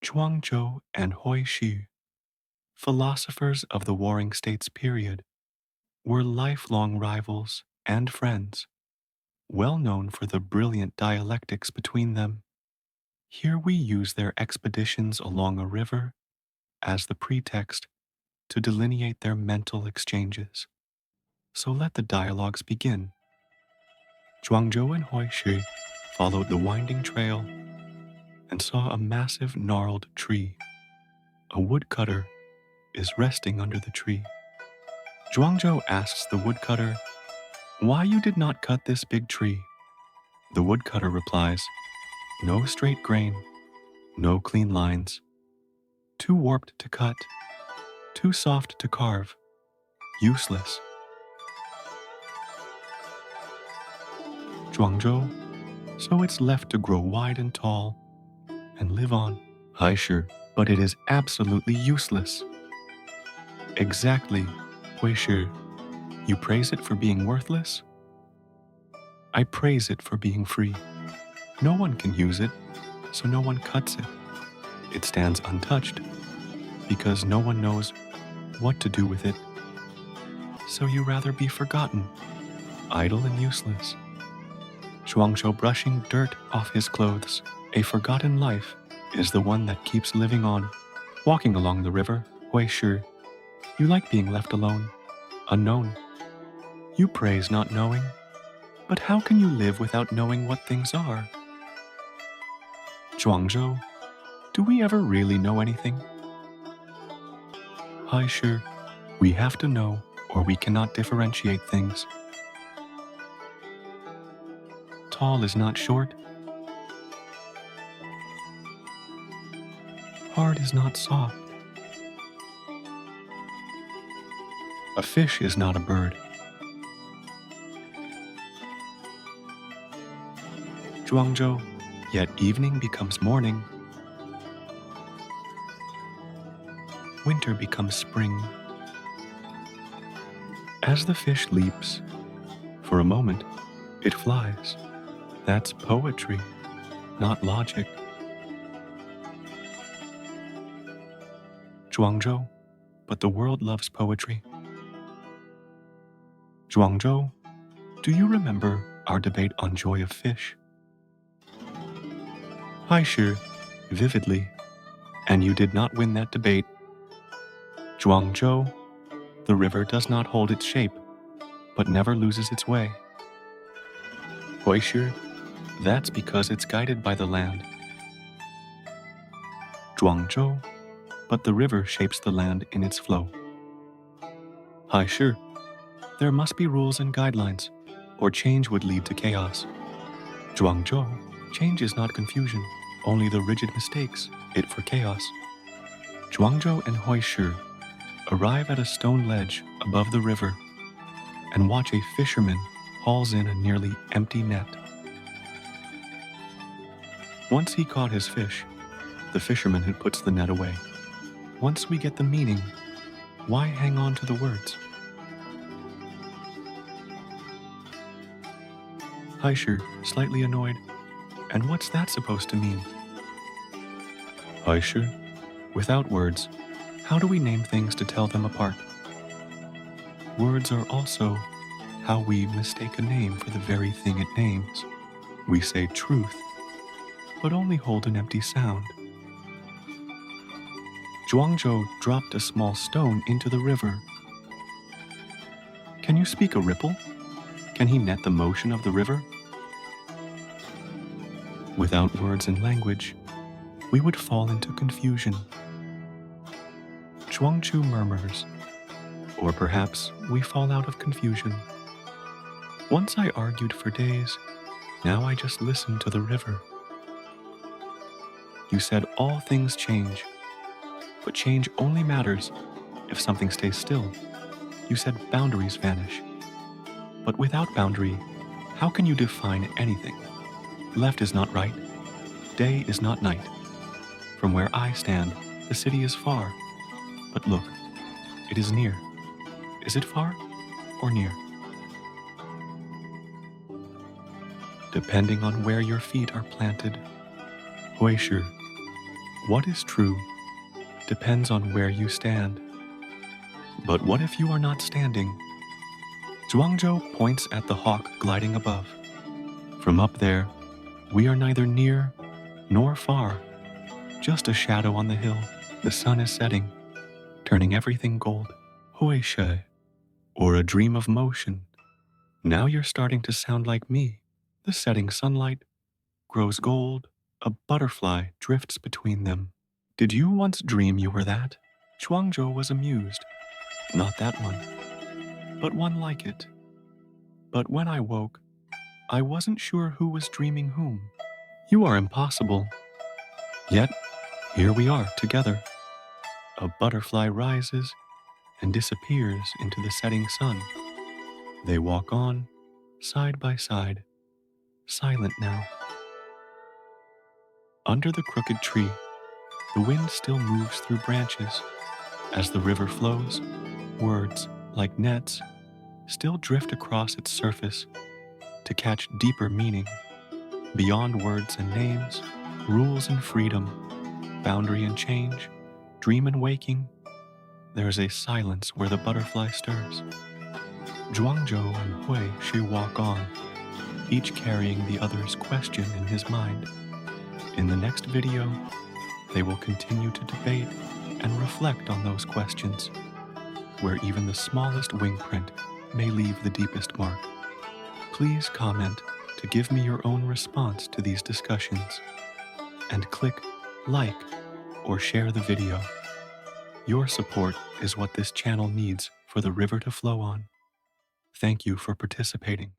Zhuangzi and Hui Shi, philosophers of the Warring States period, were lifelong rivals and friends, well known for the brilliant dialectics between them. Here we use their expeditions along a river as the pretext to delineate their mental exchanges. So let the dialogues begin. Zhuangzi and Hui Shi followed the winding trail and saw a massive gnarled tree. A woodcutter is resting under the tree. Zhuangzi asks the woodcutter why you did not cut this big tree. The woodcutter replies, no straight grain, no clean lines, too warped to cut, too soft to carve, useless. Zhuangzi, so it's left to grow wide and tall and live on. Hai shi, but it is absolutely useless. Exactly, Hui Shi. You praise it for being worthless? I praise it for being free. No one can use it, so no one cuts it. It stands untouched because no one knows what to do with it. So you rather be forgotten, idle and useless. Zhuangzi brushing dirt off his clothes. A forgotten life is the one that keeps living on. Walking along the river, Hui Shi, you like being left alone, unknown. You praise not knowing, but how can you live without knowing what things are? Zhuangzi, do we ever really know anything? Hai shi, we have to know or we cannot differentiate things. Tall is not short. Hard is not soft. A fish is not a bird. Zhuangzi, yet evening becomes morning. Winter becomes spring. As the fish leaps, for a moment, it flies. That's poetry, not logic. Zhuangzi, but the world loves poetry. Zhuangzi, do you remember our debate on joy of fish? Hai shi, vividly, and you did not win that debate. Zhuangzi, the river does not hold its shape, but never loses its way. Hui Shi, that's because it's guided by the land. Zhuangzi, but the river shapes the land in its flow. Hai shi, there must be rules and guidelines, or change would lead to chaos. Zhuangzi, change is not confusion, only the rigid mistakes it for chaos. Zhuangzi and Hui Shi arrive at a stone ledge above the river and watch a fisherman hauls in a nearly empty net. Once he caught his fish, the fisherman who puts the net away. Once we get the meaning, why hang on to the words? Hai shi, slightly annoyed. And what's that supposed to mean? Hai shi, without words, how do we name things to tell them apart? Words are also how we mistake a name for the very thing it names. We say truth, but only hold an empty sound. Zhuangzi dropped a small stone into the river. Can you speak a ripple? Can he net the motion of the river? Without words and language, we would fall into confusion. Zhuangzi murmurs, or perhaps we fall out of confusion. Once I argued for days, now I just listen to the river. You said all things change, but change only matters if something stays still. You said boundaries vanish, but without boundary, how can you define anything? Left is not right, day is not night. From where I stand, the city is far, but look, it is near. Is it far or near? Depending on where your feet are planted. Hui Shi, What is true depends on where you stand. But what if you are not standing? Zhuangzi points at the hawk gliding above. From up there, we are neither near nor far, just a shadow on the hill. The sun is setting, turning everything gold. Hui Shi, or a dream of motion. Now you're starting to sound like me. The setting sunlight grows gold. A butterfly drifts between them. Did you once dream you were that? Zhuangzi was amused. Not that one, but one like it. But when I woke, I wasn't sure who was dreaming whom. You are impossible. Yet, here we are together. A butterfly rises and disappears into the setting sun. They walk on, side by side, silent now. Under the crooked tree, the wind still moves through branches. As the river flows, words, like nets, still drift across its surface to catch deeper meaning. Beyond words and names, rules and freedom, boundary and change, dream and waking, there is a silence where the butterfly stirs. Zhuangzi and Hui Shi walk on, each carrying the other's question in his mind. In the next video, they will continue to debate and reflect on those questions, where even the smallest wing print may leave the deepest mark. Please comment to give me your own response to these discussions, and click like or share the video. Your support is what this channel needs for the river to flow on. Thank you for participating.